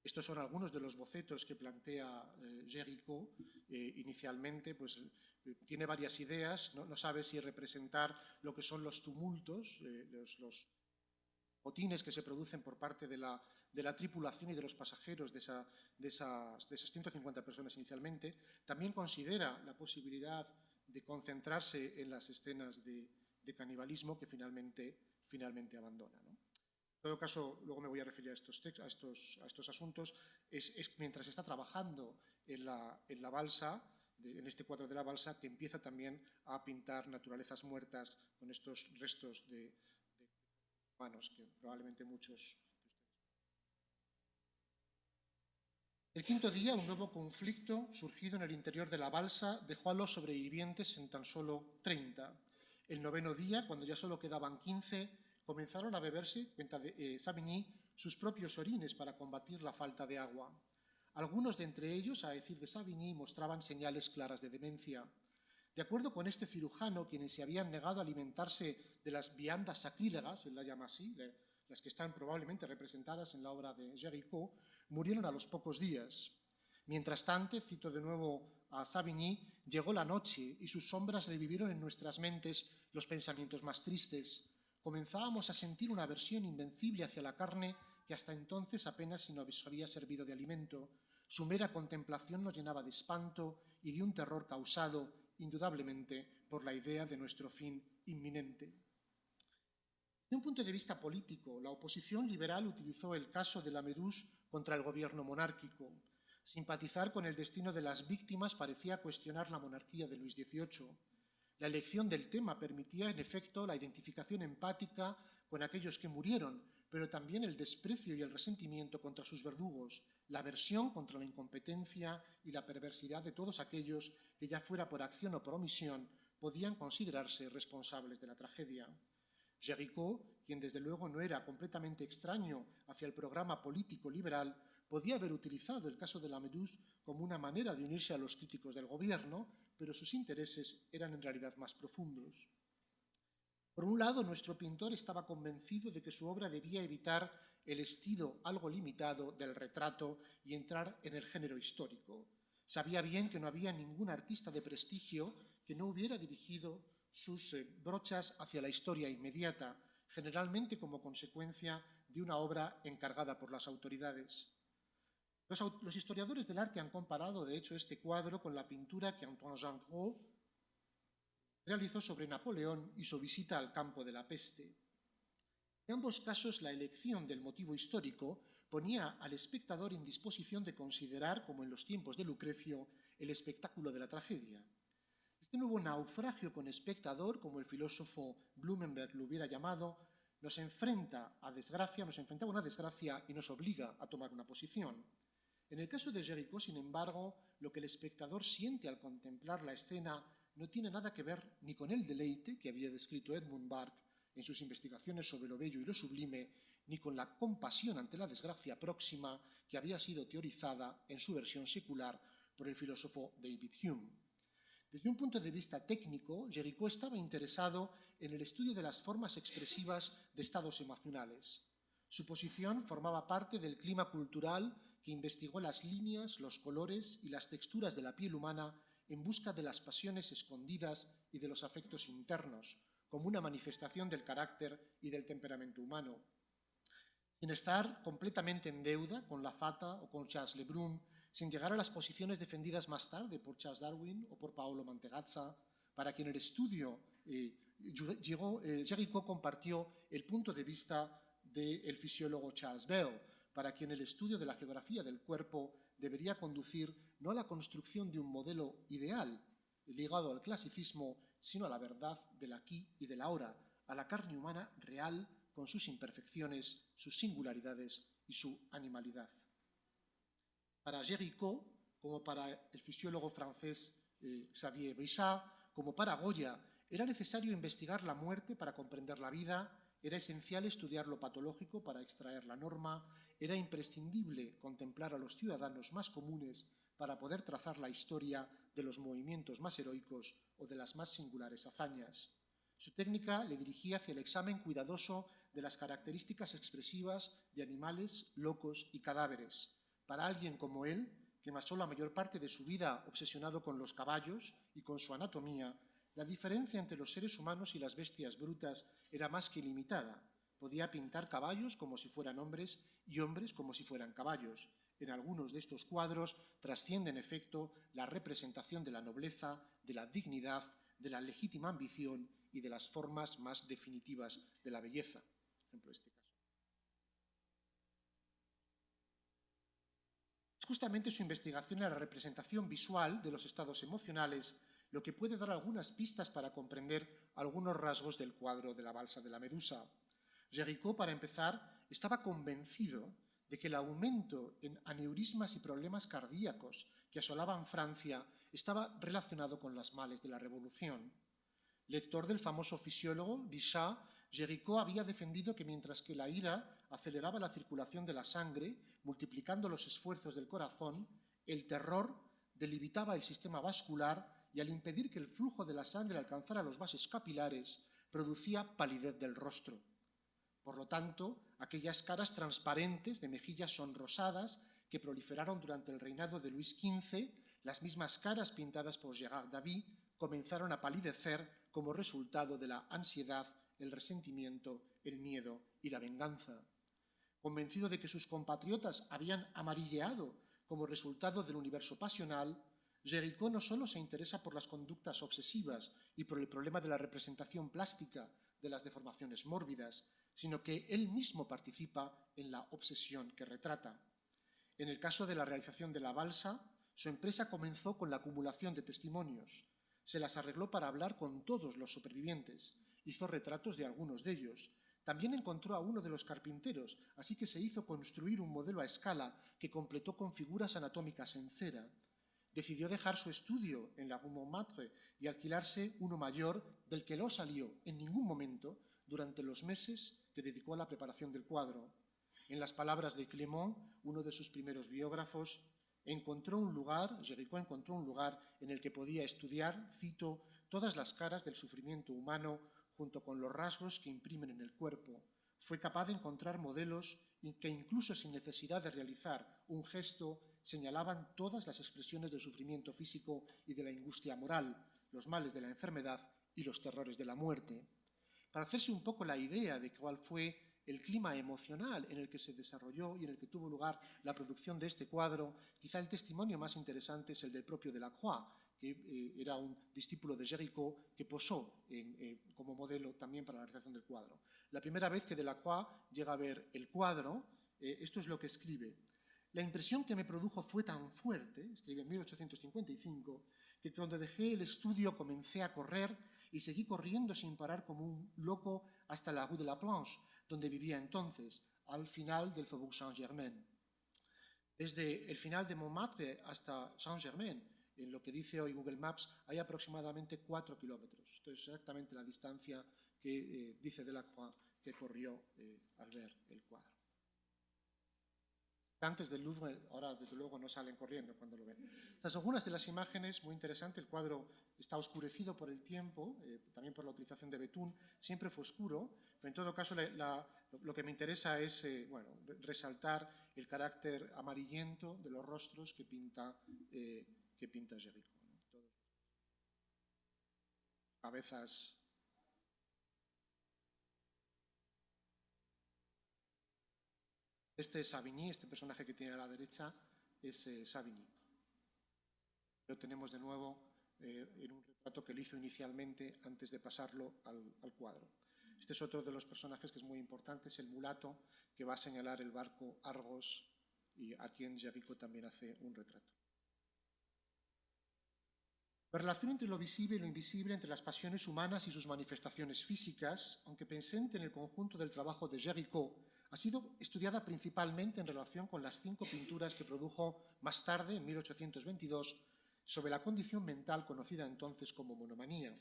Estos son algunos de los bocetos que plantea Géricault. Inicialmente, pues, tiene varias ideas, no sabe si representar lo que son los tumultos, los motines que se producen por parte de de la tripulación y de los pasajeros de esas 150 personas inicialmente, también considera la posibilidad de concentrarse en las escenas de canibalismo que finalmente abandona, ¿no? En todo caso, luego me voy a referir a estos asuntos. Mientras está trabajando en la balsa, en este cuadro de la balsa, que empieza también a pintar naturalezas muertas con estos restos de humanos que probablemente muchos de ustedes. El quinto día, un nuevo conflicto surgido en el interior de la balsa dejó a los sobrevivientes en tan solo 30. El noveno día, cuando ya solo quedaban 15, comenzaron a beberse, cuenta de Savigny, sus propios orines para combatir la falta de agua. Algunos de entre ellos, a decir de Savigny, mostraban señales claras de demencia. De acuerdo con este cirujano, quienes se habían negado a alimentarse de las viandas sacrílegas, él las llama así, las que están probablemente representadas en la obra de Géricault, murieron a los pocos días. Mientras tanto, cito de nuevo a Savigny, llegó la noche y sus sombras revivieron en nuestras mentes los pensamientos más tristes. Comenzábamos a sentir una aversión invencible hacia la carne que hasta entonces apenas si nos había servido de alimento. Su mera contemplación nos llenaba de espanto y de un terror causado, indudablemente, por la idea de nuestro fin inminente. Desde un punto de vista político, la oposición liberal utilizó el caso de la Méduse contra el gobierno monárquico. Simpatizar con el destino de las víctimas parecía cuestionar la monarquía de Luis XVIII. La elección del tema permitía, en efecto, la identificación empática con aquellos que murieron, pero también el desprecio y el resentimiento contra sus verdugos, la aversión contra la incompetencia y la perversidad de todos aquellos que, ya fuera por acción o por omisión, podían considerarse responsables de la tragedia. Géricault, quien desde luego no era completamente extraño hacia el programa político liberal, podía haber utilizado el caso de la Méduse como una manera de unirse a los críticos del gobierno, pero sus intereses eran en realidad más profundos. Por un lado, nuestro pintor estaba convencido de que su obra debía evitar el estilo algo limitado del retrato y entrar en el género histórico. Sabía bien que no había ningún artista de prestigio que no hubiera dirigido sus brochas hacia la historia inmediata, generalmente como consecuencia de una obra encargada por las autoridades. Los historiadores del arte han comparado, de hecho, este cuadro con la pintura que Antoine Jean Gros realizó sobre Napoleón y su visita al campo de la peste. En ambos casos, la elección del motivo histórico ponía al espectador en disposición de considerar, como en los tiempos de Lucrecio, el espectáculo de la tragedia. Este nuevo naufragio con espectador, como el filósofo Blumenberg lo hubiera llamado, nos enfrenta a una desgracia y nos obliga a tomar una posición. En el caso de Géricault, sin embargo, lo que el espectador siente al contemplar la escena no tiene nada que ver ni con el deleite que había descrito Edmund Burke en sus investigaciones sobre lo bello y lo sublime, ni con la compasión ante la desgracia próxima que había sido teorizada en su versión secular por el filósofo David Hume. Desde un punto de vista técnico, Géricault estaba interesado en el estudio de las formas expresivas de estados emocionales. Su posición formaba parte del clima cultural que investigó las líneas, los colores y las texturas de la piel humana en busca de las pasiones escondidas y de los afectos internos, como una manifestación del carácter y del temperamento humano. Sin estar completamente en deuda con la Fata o con Charles Le Brun, sin llegar a las posiciones defendidas más tarde por Charles Darwin o por Paolo Mantegazza, para quien el estudio Géricault compartió el punto de vista del fisiólogo Charles Bell, para quien el estudio de la geografía del cuerpo debería conducir no a la construcción de un modelo ideal ligado al clasicismo, sino a la verdad del aquí y del ahora, a la carne humana real con sus imperfecciones, sus singularidades y su animalidad. Para Géricault, como para el fisiólogo francés Xavier Bichat, como para Goya, era necesario investigar la muerte para comprender la vida, era esencial estudiar lo patológico para extraer la norma, era imprescindible contemplar a los ciudadanos más comunes para poder trazar la historia de los movimientos más heroicos o de las más singulares hazañas. Su técnica le dirigía hacia el examen cuidadoso de las características expresivas de animales, locos y cadáveres. Para alguien como él, que pasó la mayor parte de su vida obsesionado con los caballos y con su anatomía, la diferencia entre los seres humanos y las bestias brutas era más que ilimitada, podía pintar caballos como si fueran hombres y hombres como si fueran caballos. En algunos de estos cuadros trasciende, en efecto, la representación de la nobleza, de la dignidad, de la legítima ambición y de las formas más definitivas de la belleza. Por ejemplo, este caso. Es justamente su investigación en la representación visual de los estados emocionales lo que puede dar algunas pistas para comprender algunos rasgos del cuadro de la balsa de la Medusa. Géricault, para empezar, estaba convencido de que el aumento en aneurismas y problemas cardíacos que asolaban Francia estaba relacionado con los males de la Revolución. Lector del famoso fisiólogo Bichat, Géricault había defendido que mientras que la ira aceleraba la circulación de la sangre, multiplicando los esfuerzos del corazón, el terror debilitaba el sistema vascular y al impedir que el flujo de la sangre alcanzara los vasos capilares, producía palidez del rostro. Por lo tanto, aquellas caras transparentes de mejillas sonrosadas que proliferaron durante el reinado de Luis XV, las mismas caras pintadas por Gérard David, comenzaron a palidecer como resultado de la ansiedad, el resentimiento, el miedo y la venganza. Convencido de que sus compatriotas habían amarilleado como resultado del universo pasional, Géricault no solo se interesa por las conductas obsesivas y por el problema de la representación plástica de las deformaciones mórbidas, sino que él mismo participa en la obsesión que retrata. En el caso de la realización de la balsa, su empresa comenzó con la acumulación de testimonios. Se las arregló para hablar con todos los supervivientes. Hizo retratos de algunos de ellos. También encontró a uno de los carpinteros, así que se hizo construir un modelo a escala que completó con figuras anatómicas en cera. Decidió dejar su estudio en la Rue Montmartre y alquilarse uno mayor del que no salió en ningún momento durante los meses que dedicó a la preparación del cuadro. En las palabras de Clément, uno de sus primeros biógrafos, Géricault encontró un lugar en el que podía estudiar, cito, todas las caras del sufrimiento humano junto con los rasgos que imprimen en el cuerpo. Fue capaz de encontrar modelos que incluso sin necesidad de realizar un gesto señalaban todas las expresiones del sufrimiento físico y de la angustia moral, los males de la enfermedad y los terrores de la muerte. Para hacerse un poco la idea de cuál fue el clima emocional en el que se desarrolló y en el que tuvo lugar la producción de este cuadro, quizá el testimonio más interesante es el del propio Delacroix, que era un discípulo de Géricault que posó como modelo también para la realización del cuadro. La primera vez que Delacroix llega a ver el cuadro, esto es lo que escribe. La impresión que me produjo fue tan fuerte, escribe en 1855, que cuando dejé el estudio comencé a correr y seguí corriendo sin parar como un loco hasta la Rue de la Planche, donde vivía entonces, al final del Faubourg Saint-Germain. Desde el final de Montmartre hasta Saint-Germain, en lo que dice hoy Google Maps, hay aproximadamente 4 kilómetros. Esto es exactamente la distancia que dice Delacroix que corrió al ver el cuadro. Antes del Louvre, ahora desde luego no salen corriendo cuando lo ven. Estas son algunas de las imágenes, muy interesante, el cuadro está oscurecido por el tiempo, también por la utilización de betún, siempre fue oscuro, pero en todo caso lo que me interesa es resaltar el carácter amarillento de los rostros que pinta Géricault, ¿no? Todos. Cabezas. Este es Savigny, este personaje que tiene a la derecha es Savigny. Lo tenemos de nuevo en un retrato que él hizo inicialmente antes de pasarlo al cuadro. Este es otro de los personajes que es muy importante, es el mulato que va a señalar el barco Argos y a quien Géricault también hace un retrato. La relación entre lo visible y lo invisible, entre las pasiones humanas y sus manifestaciones físicas, aunque presente en el conjunto del trabajo de Géricault, ha sido estudiada principalmente en relación con las 5 pinturas que produjo más tarde, en 1822, sobre la condición mental conocida entonces como monomanía.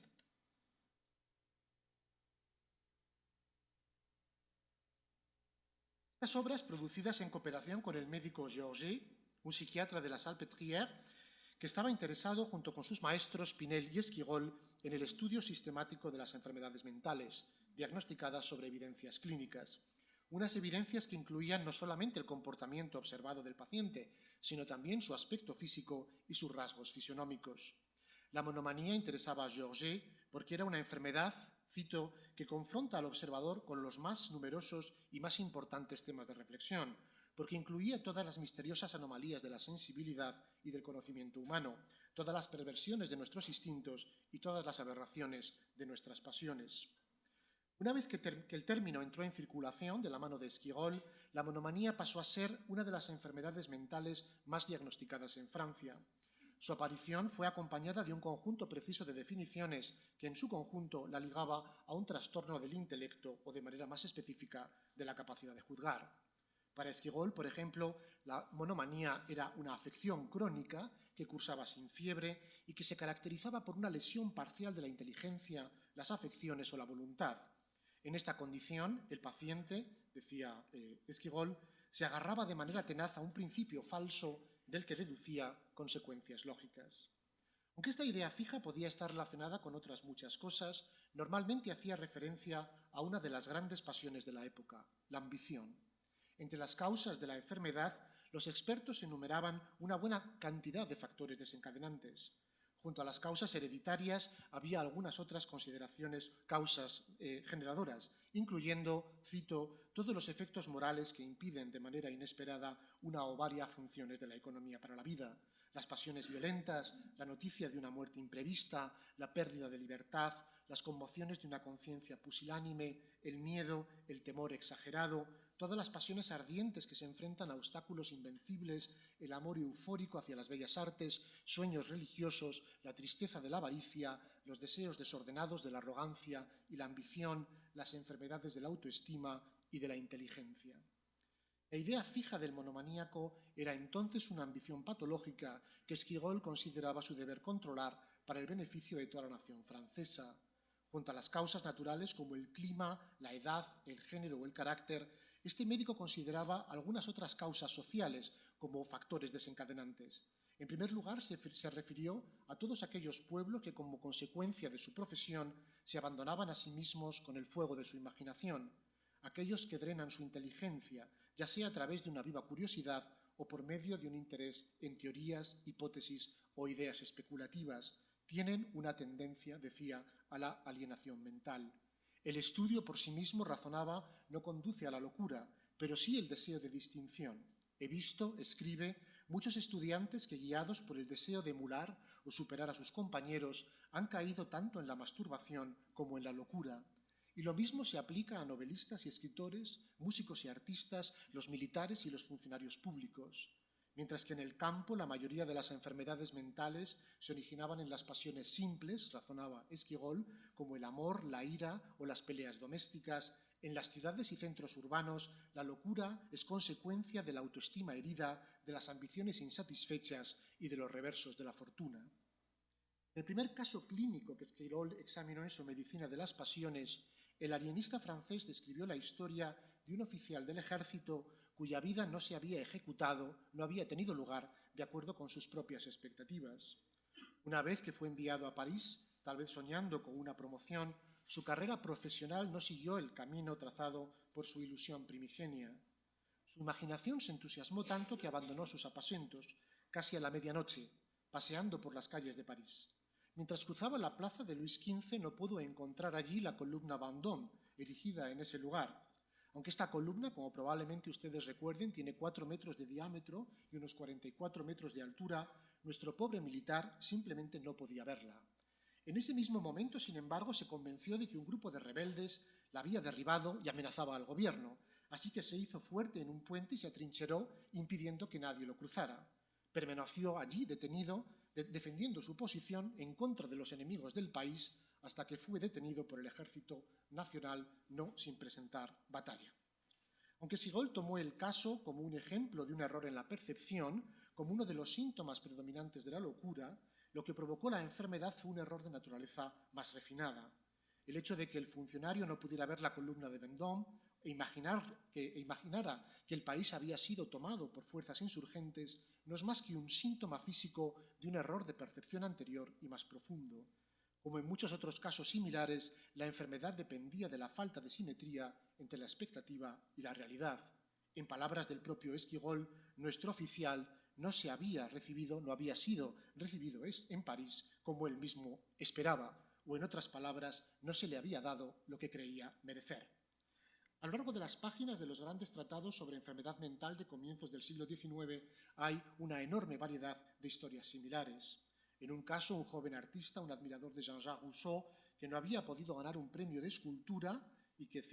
Estas obras, producidas en cooperación con el médico Georget, un psiquiatra de la Salpêtrière, que estaba interesado, junto con sus maestros Pinel y Esquirol, en el estudio sistemático de las enfermedades mentales, diagnosticadas sobre evidencias clínicas. Unas evidencias que incluían no solamente el comportamiento observado del paciente, sino también su aspecto físico y sus rasgos fisionómicos. La monomanía interesaba a Georget porque era una enfermedad, cito, que confronta al observador con los más numerosos y más importantes temas de reflexión, porque incluía todas las misteriosas anomalías de la sensibilidad y del conocimiento humano, todas las perversiones de nuestros instintos y todas las aberraciones de nuestras pasiones. Una vez que el término entró en circulación de la mano de Esquirol, la monomanía pasó a ser una de las enfermedades mentales más diagnosticadas en Francia. Su aparición fue acompañada de un conjunto preciso de definiciones que en su conjunto la ligaba a un trastorno del intelecto o, de manera más específica, de la capacidad de juzgar. Para Esquirol, por ejemplo, la monomanía era una afección crónica que cursaba sin fiebre y que se caracterizaba por una lesión parcial de la inteligencia, las afecciones o la voluntad. En esta condición, el paciente, decía Esquirol, se agarraba de manera tenaz a un principio falso del que deducía consecuencias lógicas. Aunque esta idea fija podía estar relacionada con otras muchas cosas, normalmente hacía referencia a una de las grandes pasiones de la época, la ambición. Entre las causas de la enfermedad, los expertos enumeraban una buena cantidad de factores desencadenantes. Junto a las causas hereditarias había algunas otras causas generadoras, incluyendo, cito, todos los efectos morales que impiden de manera inesperada una o varias funciones de la economía para la vida, las pasiones violentas, la noticia de una muerte imprevista, la pérdida de libertad, las conmociones de una conciencia pusilánime, el miedo, el temor exagerado, todas las pasiones ardientes que se enfrentan a obstáculos invencibles, el amor eufórico hacia las bellas artes, sueños religiosos, la tristeza de la avaricia, los deseos desordenados de la arrogancia y la ambición, las enfermedades de la autoestima y de la inteligencia. La idea fija del monomaníaco era entonces una ambición patológica que Esquirol consideraba su deber controlar para el beneficio de toda la nación francesa. Junto a las causas naturales como el clima, la edad, el género o el carácter, este médico consideraba algunas otras causas sociales como factores desencadenantes. En primer lugar, se refirió a todos aquellos pueblos que, como consecuencia de su profesión, se abandonaban a sí mismos con el fuego de su imaginación, aquellos que drenan su inteligencia, ya sea a través de una viva curiosidad o por medio de un interés en teorías, hipótesis o ideas especulativas, tienen una tendencia, decía, a la alienación mental. El estudio por sí mismo, razonaba, no conduce a la locura, pero sí el deseo de distinción. He visto, escribe, muchos estudiantes que, guiados por el deseo de emular o superar a sus compañeros, han caído tanto en la masturbación como en la locura. Y lo mismo se aplica a novelistas y escritores, músicos y artistas, los militares y los funcionarios públicos. Mientras que en el campo la mayoría de las enfermedades mentales se originaban en las pasiones simples, razonaba Esquirol, como el amor, la ira o las peleas domésticas, en las ciudades y centros urbanos la locura es consecuencia de la autoestima herida, de las ambiciones insatisfechas y de los reversos de la fortuna. En el primer caso clínico que Esquirol examinó en su Medicina de las Pasiones, el alienista francés describió la historia de un oficial del ejército cuya vida no se había ejecutado, no había tenido lugar de acuerdo con sus propias expectativas. Una vez que fue enviado a París, tal vez soñando con una promoción, su carrera profesional no siguió el camino trazado por su ilusión primigenia. Su imaginación se entusiasmó tanto que abandonó sus aposentos, casi a la medianoche, paseando por las calles de París. Mientras cruzaba la plaza de Luis XV no pudo encontrar allí la columna Vendôme, erigida en ese lugar. Aunque esta columna, como probablemente ustedes recuerden, tiene 4 metros de diámetro y unos 44 metros de altura, nuestro pobre militar simplemente no podía verla. En ese mismo momento, sin embargo, se convenció de que un grupo de rebeldes la había derribado y amenazaba al gobierno, así que se hizo fuerte en un puente y se atrincheró impidiendo que nadie lo cruzara. Permaneció allí detenido, defendiendo su posición en contra de los enemigos del país, hasta que fue detenido por el Ejército Nacional, no sin presentar batalla. Aunque Esquirol tomó el caso como un ejemplo de un error en la percepción, como uno de los síntomas predominantes de la locura, lo que provocó la enfermedad fue un error de naturaleza más refinada. El hecho de que el funcionario no pudiera ver la columna de Vendôme e imaginara que el país había sido tomado por fuerzas insurgentes no es más que un síntoma físico de un error de percepción anterior y más profundo. Como en muchos otros casos similares, la enfermedad dependía de la falta de simetría entre la expectativa y la realidad. En palabras del propio Esquirol, nuestro oficial no había sido recibido en París como él mismo esperaba, o en otras palabras, no se le había dado lo que creía merecer. A lo largo de las páginas de los grandes tratados sobre enfermedad mental de comienzos del siglo XIX hay una enorme variedad de historias similares. En un caso, un joven artista, un admirador de Jean-Jacques Rousseau, que no había podido ganar un premio de escultura y que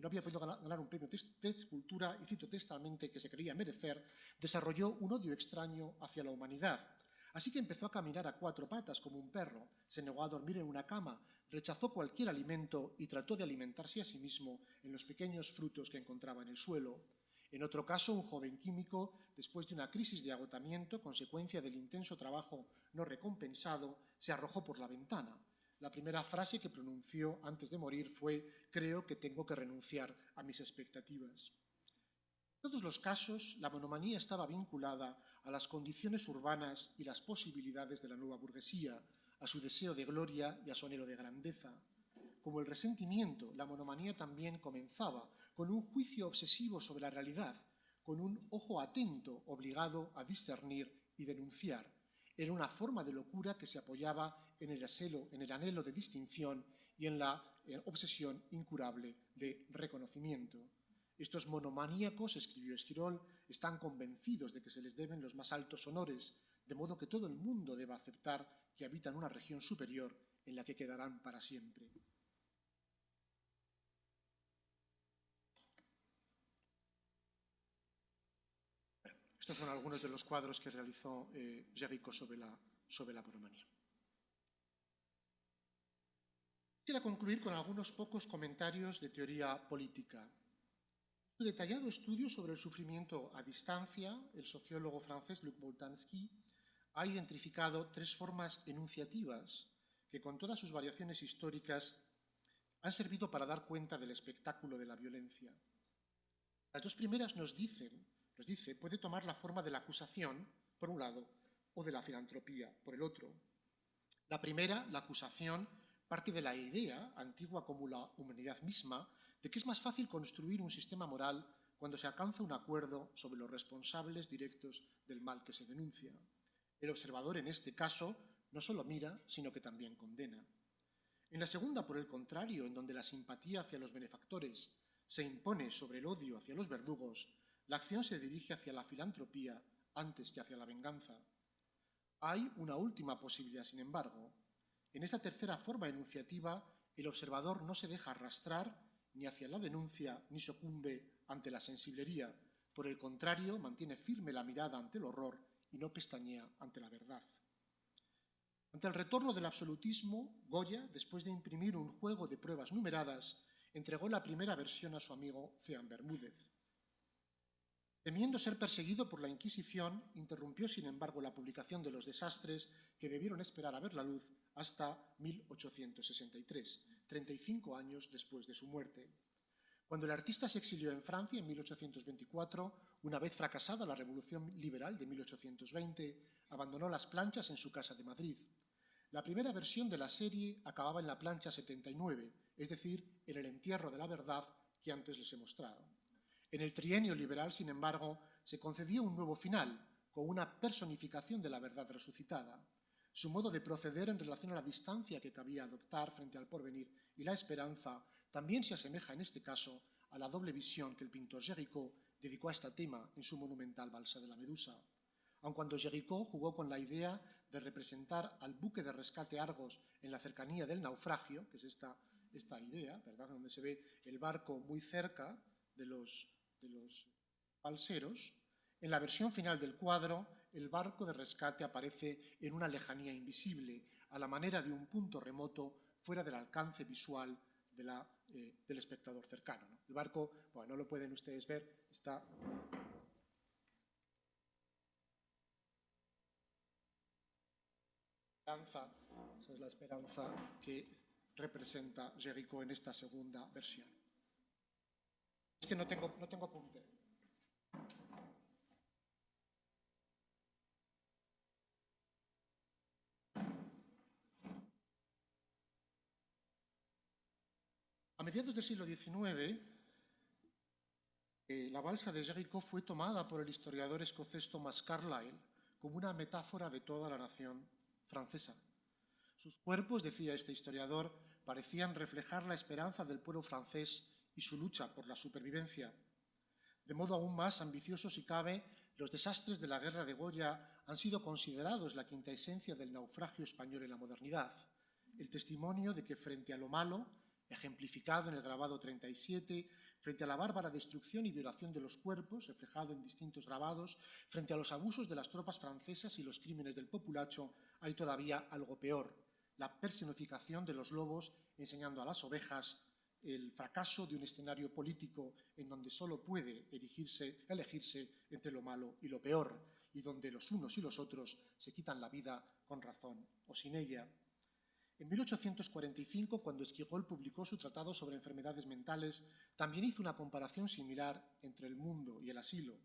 no había podido ganar un premio de escultura y cito textualmente que se creía merecer, desarrolló un odio extraño hacia la humanidad. Así que empezó a caminar a cuatro patas como un perro, se negó a dormir en una cama, rechazó cualquier alimento y trató de alimentarse a sí mismo en los pequeños frutos que encontraba en el suelo. En otro caso, un joven químico, después de una crisis de agotamiento, consecuencia del intenso trabajo no recompensado, se arrojó por la ventana. La primera frase que pronunció antes de morir fue: «Creo que tengo que renunciar a mis expectativas». En todos los casos, la monomanía estaba vinculada a las condiciones urbanas y las posibilidades de la nueva burguesía, a su deseo de gloria y a su anhelo de grandeza. Como el resentimiento, la monomanía también comenzaba con un juicio obsesivo sobre la realidad, con un ojo atento obligado a discernir y denunciar. Era una forma de locura que se apoyaba en el anhelo de distinción y en la obsesión incurable de reconocimiento. Estos monomaníacos, escribió Esquirol, están convencidos de que se les deben los más altos honores, de modo que todo el mundo deba aceptar que habitan una región superior en la que quedarán para siempre. Estos son algunos de los cuadros que realizó Géricault sobre la monomanía. Quiero concluir con algunos pocos comentarios de teoría política. En su detallado estudio sobre el sufrimiento a distancia, el sociólogo francés Luc Boltanski ha identificado tres formas enunciativas que, con todas sus variaciones históricas, han servido para dar cuenta del espectáculo de la violencia. Las dos primeras nos dice, puede tomar la forma de la acusación, por un lado, o de la filantropía, por el otro. La primera, la acusación, parte de la idea, antigua como la humanidad misma, de que es más fácil construir un sistema moral cuando se alcanza un acuerdo sobre los responsables directos del mal que se denuncia. El observador, en este caso, no solo mira, sino que también condena. En la segunda, por el contrario, en donde la simpatía hacia los benefactores se impone sobre el odio hacia los verdugos, la acción se dirige hacia la filantropía antes que hacia la venganza. Hay una última posibilidad, sin embargo. En esta tercera forma enunciativa, el observador no se deja arrastrar ni hacia la denuncia ni sucumbe ante la sensiblería. Por el contrario, mantiene firme la mirada ante el horror y no pestañea ante la verdad. Ante el retorno del absolutismo, Goya, después de imprimir un juego de pruebas numeradas, entregó la primera versión a su amigo Ceán Bermúdez. Temiendo ser perseguido por la Inquisición, interrumpió, sin embargo, la publicación de los desastres que debieron esperar a ver la luz hasta 1863, 35 años después de su muerte. Cuando el artista se exilió en Francia en 1824, una vez fracasada la Revolución Liberal de 1820, abandonó las planchas en su casa de Madrid. La primera versión de la serie acababa en la plancha 79, es decir, en el entierro de la verdad que antes les he mostrado. En el trienio liberal, sin embargo, se concedió un nuevo final, con una personificación de la verdad resucitada. Su modo de proceder en relación a la distancia que cabía adoptar frente al porvenir y la esperanza también se asemeja en este caso a la doble visión que el pintor Géricault dedicó a este tema en su monumental Balsa de la Medusa. Aun cuando Géricault jugó con la idea de representar al buque de rescate Argos en la cercanía del naufragio, que es esta idea, ¿verdad?, donde se ve el barco muy cerca de los balseros, en la versión final del cuadro, el barco de rescate aparece en una lejanía invisible, a la manera de un punto remoto fuera del alcance visual del espectador cercano, ¿no? El barco, bueno, no lo pueden ustedes ver, está... Esa es la esperanza que representa Géricault en esta segunda versión. Es que no tengo puntero. A mediados del siglo XIX, la balsa de Géricault fue tomada por el historiador escocés Thomas Carlyle como una metáfora de toda la nación francesa. Sus cuerpos, decía este historiador, parecían reflejar la esperanza del pueblo francés y su lucha por la supervivencia. De modo aún más ambicioso, si cabe, los desastres de la guerra de Goya han sido considerados la quinta esencia del naufragio español en la modernidad, el testimonio de que frente a lo malo, ejemplificado en el grabado 37, frente a la bárbara destrucción y violación de los cuerpos, reflejado en distintos grabados, frente a los abusos de las tropas francesas y los crímenes del populacho, hay todavía algo peor, la personificación de los lobos enseñando a las ovejas el fracaso de un escenario político en donde solo puede elegirse entre lo malo y lo peor, y donde los unos y los otros se quitan la vida con razón o sin ella. En 1845, cuando Esquigol publicó su tratado sobre enfermedades mentales, también hizo una comparación similar entre el mundo y el asilo.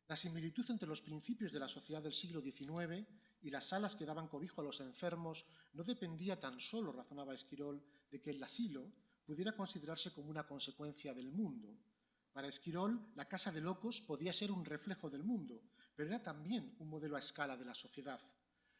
La similitud entre los principios de la sociedad del siglo XIX y las salas que daban cobijo a los enfermos no dependía tan solo, razonaba Esquirol, de que el asilo pudiera considerarse como una consecuencia del mundo. Para Esquirol, la casa de locos podía ser un reflejo del mundo, pero era también un modelo a escala de la sociedad.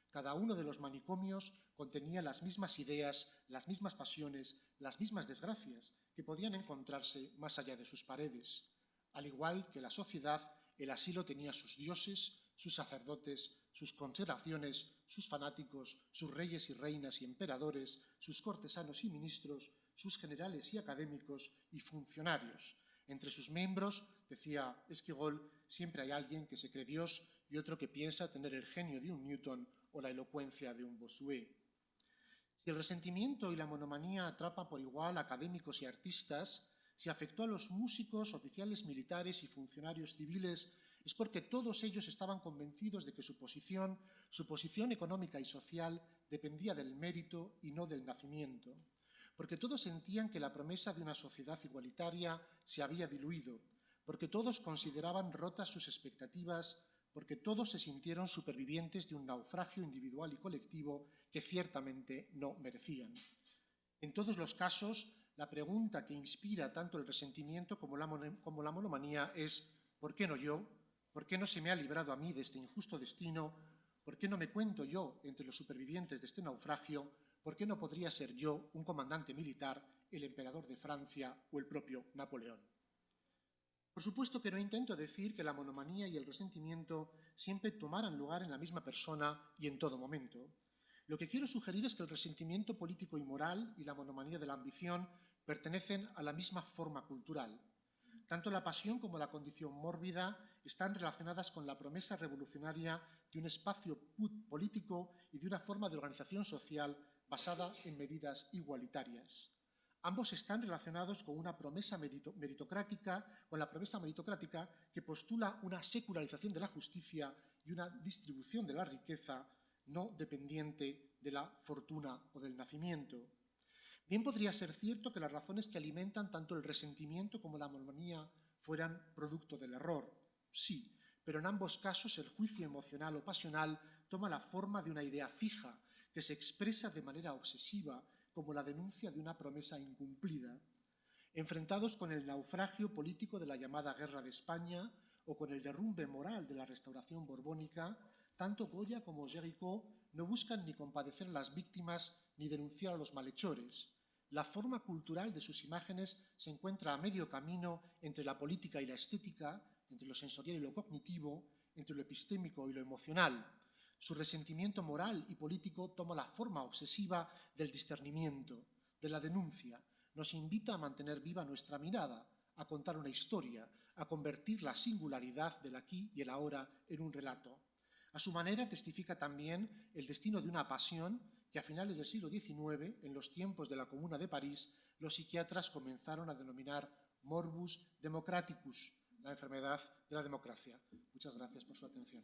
Cada uno de los manicomios contenía las mismas ideas, las mismas pasiones, las mismas desgracias que podían encontrarse más allá de sus paredes. Al igual que la sociedad, el asilo tenía sus dioses, sus sacerdotes, sus consideraciones, sus fanáticos, sus reyes y reinas y emperadores, sus cortesanos y ministros, sus generales y académicos y funcionarios. Entre sus miembros, decía Esquigol, siempre hay alguien que se cree Dios y otro que piensa tener el genio de un Newton o la elocuencia de un Bossuet. Si el resentimiento y la monomanía atrapan por igual a académicos y artistas, si afectó a los músicos, oficiales militares y funcionarios civiles, es porque todos ellos estaban convencidos de que su posición económica y social dependía del mérito y no del nacimiento, porque todos sentían que la promesa de una sociedad igualitaria se había diluido, porque todos consideraban rotas sus expectativas, porque todos se sintieron supervivientes de un naufragio individual y colectivo que ciertamente no merecían. En todos los casos, la pregunta que inspira tanto el resentimiento como la monomanía es ¿por qué no yo? ¿Por qué no se me ha librado a mí de este injusto destino? ¿Por qué no me cuento yo entre los supervivientes de este naufragio? ¿Por qué no podría ser yo un comandante militar, el emperador de Francia o el propio Napoleón? Por supuesto que no intento decir que la monomanía y el resentimiento siempre tomaran lugar en la misma persona y en todo momento. Lo que quiero sugerir es que el resentimiento político y moral y la monomanía de la ambición pertenecen a la misma forma cultural. Tanto la pasión como la condición mórbida están relacionadas con la promesa revolucionaria de un espacio político y de una forma de organización social basada en medidas igualitarias. Ambos están relacionados con una promesa meritocrática, que postula una secularización de la justicia y una distribución de la riqueza no dependiente de la fortuna o del nacimiento. Bien podría ser cierto que las razones que alimentan tanto el resentimiento como la monomanía fueran producto del error. Sí, pero en ambos casos el juicio emocional o pasional toma la forma de una idea fija que se expresa de manera obsesiva como la denuncia de una promesa incumplida. Enfrentados con el naufragio político de la llamada Guerra de España o con el derrumbe moral de la Restauración borbónica, tanto Goya como Géricault no buscan ni compadecer a las víctimas ni denunciar a los malhechores. La forma cultural de sus imágenes se encuentra a medio camino entre la política y la estética, entre lo sensorial y lo cognitivo, entre lo epistémico y lo emocional. Su resentimiento moral y político toma la forma obsesiva del discernimiento, de la denuncia. Nos invita a mantener viva nuestra mirada, a contar una historia, a convertir la singularidad del aquí y el ahora en un relato. A su manera testifica también el destino de una pasión que a finales del siglo XIX, en los tiempos de la Comuna de París, los psiquiatras comenzaron a denominar morbus democraticus, la enfermedad de la democracia. Muchas gracias por su atención.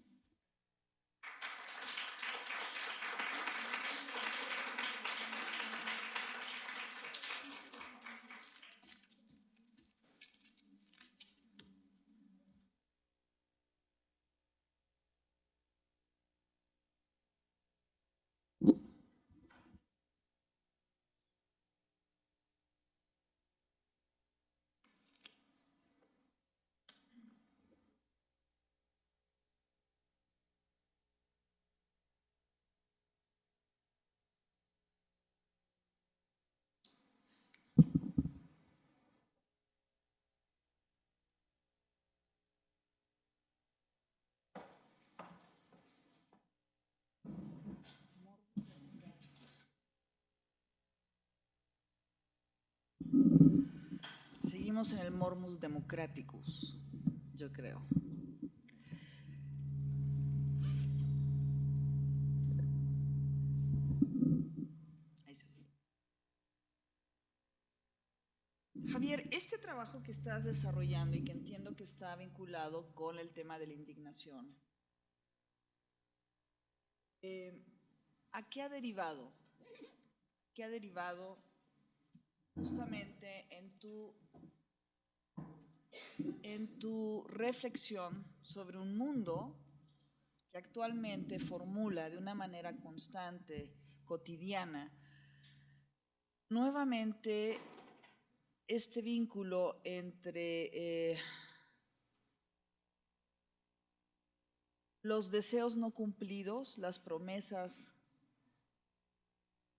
seguimos en el Morbus Democraticus, yo creo. Javier, este trabajo que estás desarrollando y que entiendo que está vinculado con el tema de la indignación, ¿a qué ha derivado? ¿Qué ha derivado justamente en tu reflexión sobre un mundo que actualmente formula de una manera constante, cotidiana, nuevamente este vínculo entre los deseos no cumplidos, las promesas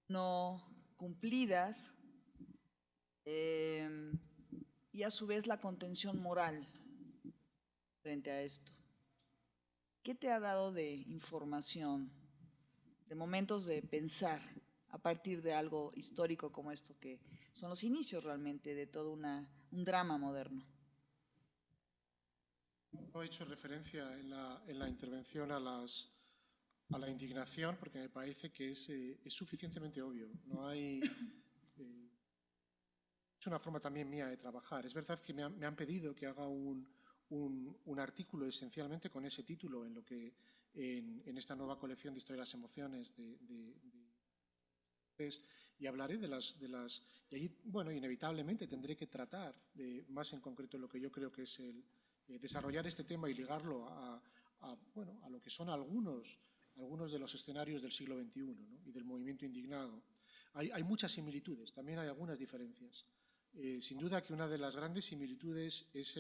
no cumplidas, y a su vez la contención moral frente a esto? ¿Qué te ha dado de información, de momentos de pensar a partir de algo histórico como esto, que son los inicios realmente de todo un drama moderno? No he hecho referencia en la intervención a la indignación porque me parece que es suficientemente obvio. No hay... es una forma también mía de trabajar. Es verdad que me han pedido que haga un artículo esencialmente con ese título en esta nueva colección de historia de las emociones y hablaré de las y allí, bueno, inevitablemente tendré que tratar más en concreto lo que yo creo que es el desarrollar este tema y ligarlo bueno, a lo que son algunos de los escenarios del siglo XXI, ¿no? Y del movimiento indignado. Hay muchas similitudes, también hay algunas diferencias. Sin duda que una de las grandes similitudes es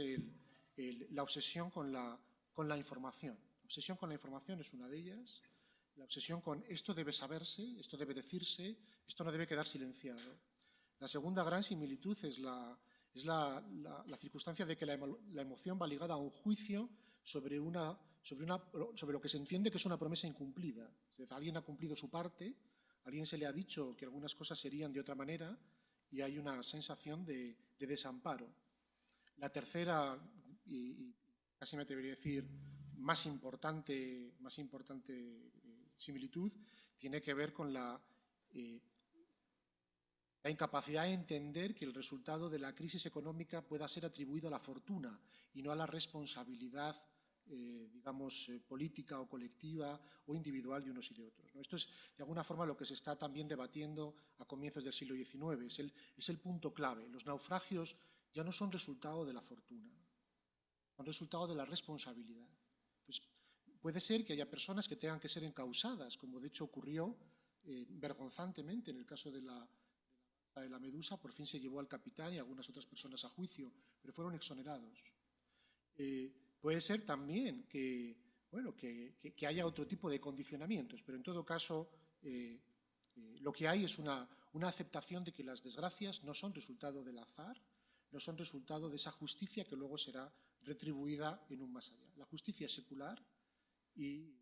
la obsesión con la información. La obsesión con la información es una de ellas. La obsesión con esto debe saberse, esto debe decirse, esto no debe quedar silenciado. La segunda gran similitud es la circunstancia de que la emoción va ligada a un juicio sobre lo que se entiende que es una promesa incumplida. Es decir, alguien ha cumplido su parte, a alguien se le ha dicho que algunas cosas serían de otra manera y hay una sensación de desamparo. La tercera, y casi me atrevería a decir más importante similitud, tiene que ver con la incapacidad de entender que el resultado de la crisis económica pueda ser atribuido a la fortuna y no a la responsabilidad, digamos, política o colectiva o individual de unos y de otros, ¿no? Esto es, de alguna forma, lo que se está también debatiendo a comienzos del siglo XIX. Es el punto clave. Los naufragios ya no son resultado de la fortuna, son resultado de la responsabilidad. Entonces, puede ser que haya personas que tengan que ser encausadas, como de hecho ocurrió vergonzantemente en el caso de la Medusa. Por fin se llevó al capitán y algunas otras personas a juicio, pero fueron exonerados. Puede ser también que, bueno, que haya otro tipo de condicionamientos, pero en todo caso lo que hay es una aceptación de que las desgracias no son resultado del azar, no son resultado de esa justicia que luego será retribuida en un más allá. La justicia secular y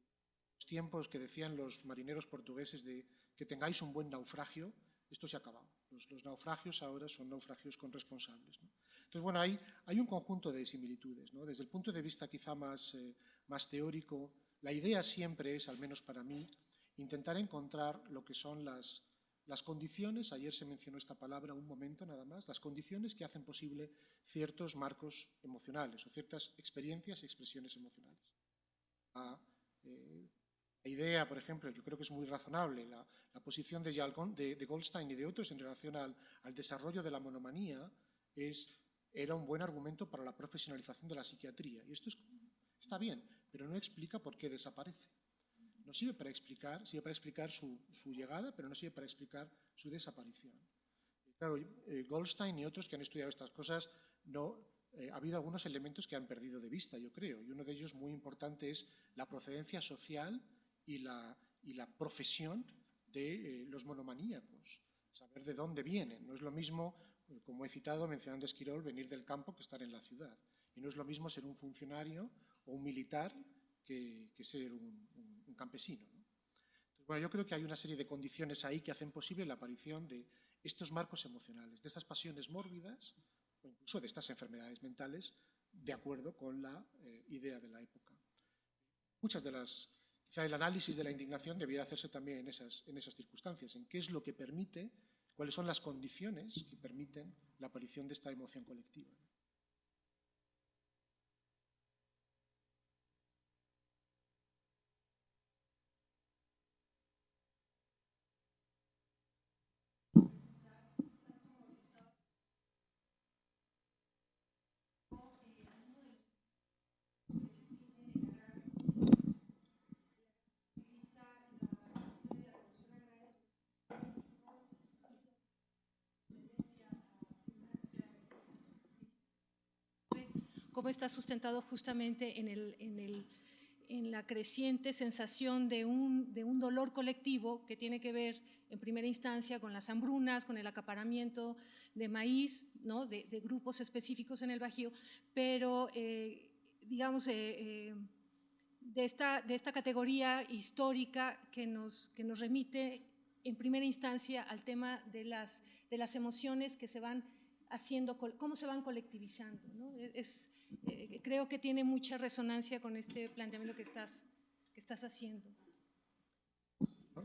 los tiempos que decían los marineros portugueses de que tengáis un buen naufragio, esto se ha acabado. Los naufragios ahora son naufragios con responsables, ¿no? Entonces, bueno, hay un conjunto de similitudes, ¿no? Desde el punto de vista quizá más teórico, la idea siempre es, al menos para mí, intentar encontrar lo que son las condiciones, ayer se mencionó esta palabra un momento nada más, las condiciones que hacen posible ciertos marcos emocionales o ciertas experiencias y expresiones emocionales. La idea, por ejemplo, yo creo que es muy razonable, la posición de Goldstein y de otros en relación al desarrollo de la monomanía era un buen argumento para la profesionalización de la psiquiatría. Y esto está bien, pero no explica por qué desaparece. No sirve para explicar su llegada, pero no sirve para explicar su desaparición. Claro, Goldstein y otros que han estudiado estas cosas, ha habido algunos elementos que han perdido de vista, yo creo, y uno de ellos muy importante es la procedencia social y la profesión de los monomaníacos, saber de dónde vienen. No es lo mismo, como he citado mencionando a Esquirol, venir del campo que estar en la ciudad. Y no es lo mismo ser un funcionario o un militar que ser un campesino, ¿no? Entonces, bueno, yo creo que hay una serie de condiciones ahí que hacen posible la aparición de estos marcos emocionales, de estas pasiones mórbidas o incluso de estas enfermedades mentales, de acuerdo con la idea de la época. Muchas de las, quizá el análisis de la indignación debiera hacerse también en esas circunstancias, en qué es lo que permite, cuáles son las condiciones que permiten la aparición de esta emoción colectiva. Cómo está sustentado justamente en la creciente sensación de un dolor colectivo que tiene que ver en primera instancia con las hambrunas, con el acaparamiento de maíz, ¿no? de grupos específicos en el Bajío, pero digamos de esta categoría histórica que nos remite en primera instancia al tema de las emociones que se van haciendo, cómo se van colectivizando, ¿no? Creo que tiene mucha resonancia con este planteamiento que estás haciendo.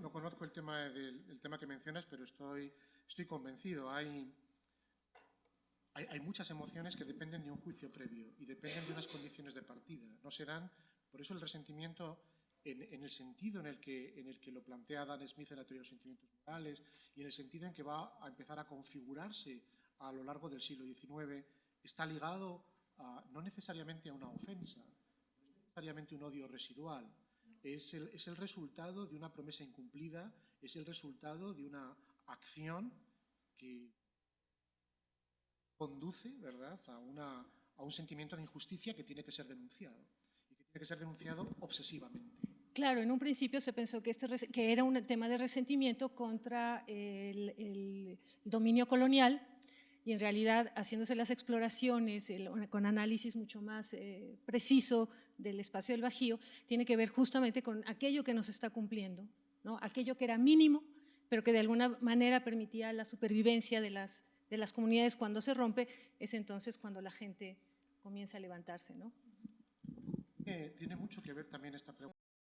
No conozco el tema que mencionas, pero estoy convencido. Hay muchas emociones que dependen de un juicio previo y dependen de unas condiciones de partida. No se dan, por eso el resentimiento, en el sentido en el que lo plantea Adam Smith en la teoría de los sentimientos morales y en el sentido en que va a empezar a configurarse a lo largo del siglo XIX, está ligado no necesariamente a una ofensa, no necesariamente un odio residual. Es el resultado de una promesa incumplida, es el resultado de una acción que conduce, ¿verdad?, a un sentimiento de injusticia que tiene que ser denunciado, y que tiene que ser denunciado obsesivamente. Claro, en un principio se pensó que era un tema de resentimiento contra el dominio colonial, y en realidad haciéndose las exploraciones con análisis mucho más preciso del espacio del Bajío, tiene que ver justamente con aquello que nos está cumpliendo, ¿no? Aquello que era mínimo, pero que de alguna manera permitía la supervivencia de las comunidades. Cuando se rompe, es entonces cuando la gente comienza a levantarse, ¿no? Tiene mucho que ver también esta pregunta